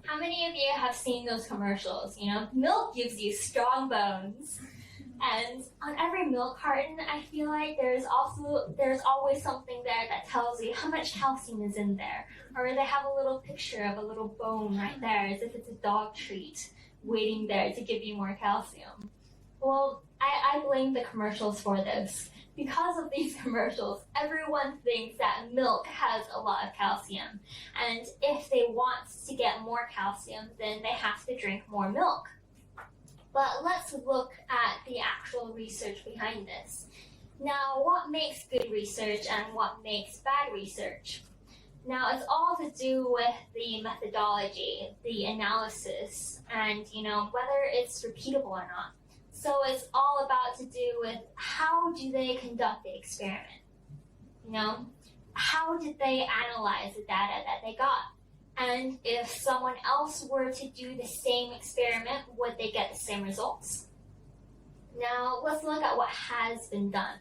How many of you have seen those commercials? You know, milk gives you strong bones. And on every milk carton, I feel like there's always something there that tells you how much calcium is in there. Or they have a little picture of a little bone right there, as if it's a dog treat waiting there to give you more calcium. Well, I blame the commercials for this. Because of these commercials, everyone thinks that milk has a lot of calcium. And if they want to get more calcium, then they have to drink more milk. But let's look at the actual research behind this. Now, what makes good research and what makes bad research? Now, it's all to do with the methodology, the analysis, and whether it's repeatable or not. So it's all about to do with how do they conduct the experiment? How did they analyze the data that they got? And if someone else were to do the same experiment, would they get the same results? Now, let's look at what has been done.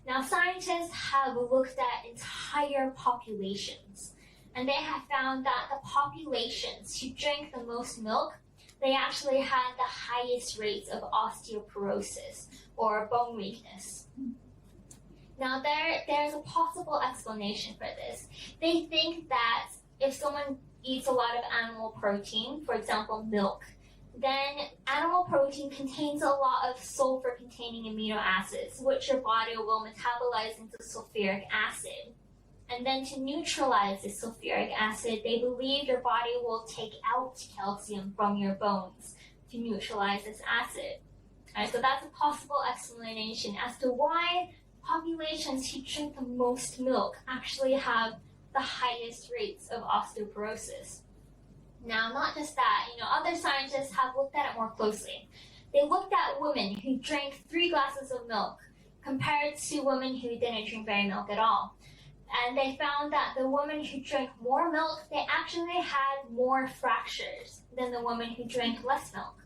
Now, scientists have looked at entire populations, and they have found that the populations who drank the most milk, they actually had the highest rates of osteoporosis, or bone weakness. Now, there's a possible explanation for this. They think that if someone eats a lot of animal protein, for example, milk, then animal protein contains a lot of sulfur-containing amino acids, which your body will metabolize into sulfuric acid. And then to neutralize the sulfuric acid, they believe your body will take out calcium from your bones to neutralize this acid. All right, so that's a possible explanation as to why populations who drink the most milk actually have the highest rates of osteoporosis. Now, not just that, other scientists have looked at it more closely. They looked at women who drank 3 glasses of milk compared to women who didn't drink very milk at all. And they found that the women who drank more milk, they actually had more fractures than the women who drank less milk.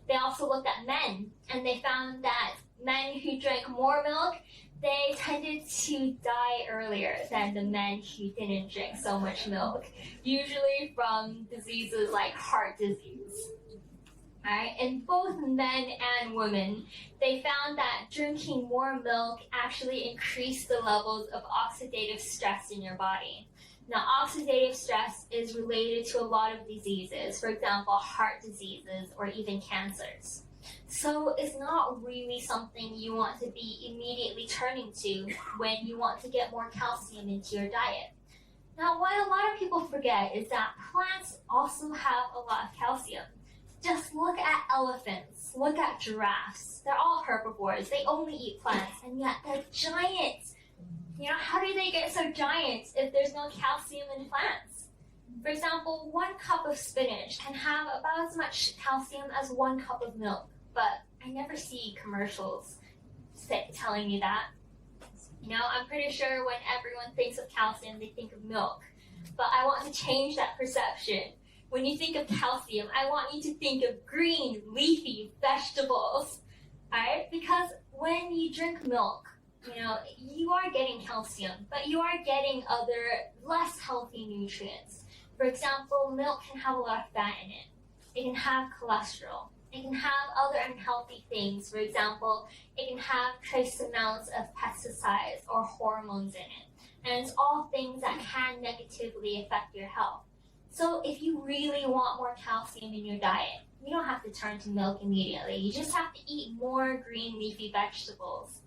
They also looked at men, and they found that men who drank more milk, they tended to die earlier than the men who didn't drink so much milk, usually from diseases like heart disease. Right? In both men and women, they found that drinking more milk actually increased the levels of oxidative stress in your body. Now, oxidative stress is related to a lot of diseases, for example, heart diseases or even cancers. So it's not really something you want to be immediately turning to when you want to get more calcium into your diet. Now, what a lot of people forget is that plants also have a lot of calcium. Just look at elephants, look at giraffes. They're all herbivores. They only eat plants, and yet they're giants. How do they get so giant if there's no calcium in plants? For example, 1 cup of spinach can have about as much calcium as 1 cup of milk. But I never see commercials telling me that. I'm pretty sure when everyone thinks of calcium, they think of milk. But I want to change that perception. When you think of calcium, I want you to think of green, leafy vegetables. Alright? Because when you drink milk, you are getting calcium, but you are getting other less healthy nutrients. For example, milk can have a lot of fat in it. It can have cholesterol. It can have other unhealthy things. For example, it can have trace amounts of pesticides or hormones in it. And it's all things that can negatively affect your health. So if you really want more calcium in your diet, you don't have to turn to milk immediately. You just have to eat more green leafy vegetables.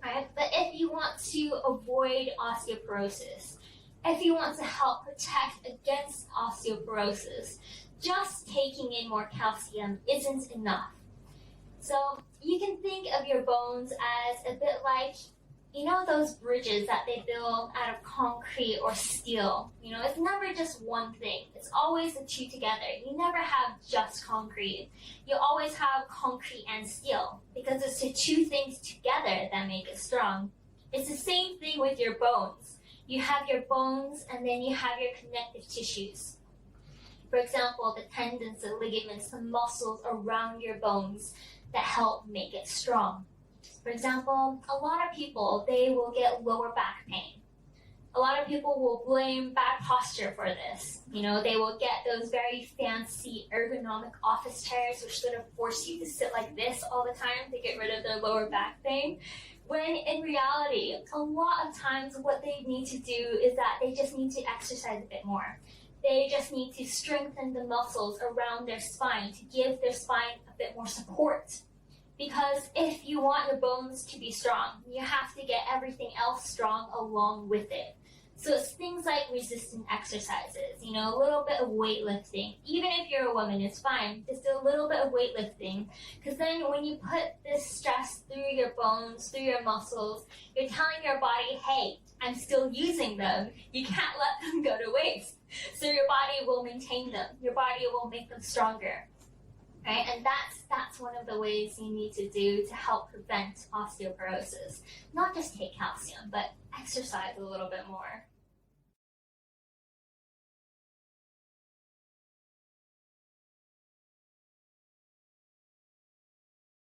Right? But if you want to avoid osteoporosis, if you want to help protect against osteoporosis, just taking in more calcium isn't enough. So you can think of your bones as a bit like, those bridges that they build out of concrete or steel. It's never just one thing. It's always the two together. You never have just concrete. You always have concrete and steel because it's the two things together that make it strong. It's the same thing with your bones. You have your bones and then you have your connective tissues. For example, the tendons, the ligaments, the muscles around your bones that help make it strong. For example, a lot of people, they will get lower back pain. A lot of people will blame bad posture for this. You know, they will get those very fancy ergonomic office chairs which sort of force you to sit like this all the time to get rid of their lower back pain. When in reality, a lot of times what they need to do is that they just need to exercise a bit more. They just need to strengthen the muscles around their spine to give their spine a bit more support. Because if you want your bones to be strong, you have to get everything else strong along with it. So it's things like resistant exercises, you know, a little bit of weightlifting. Even if you're a woman, it's fine. Just a little bit of weightlifting. Because then when you put this stress through your bones, through your muscles, you're telling your body, hey, I'm still using them. You can't let them go to waste. So your body will maintain them. Your body will make them stronger. Right? And that's one of the ways you need to do to help prevent osteoporosis. Not just take calcium, but exercise a little bit more.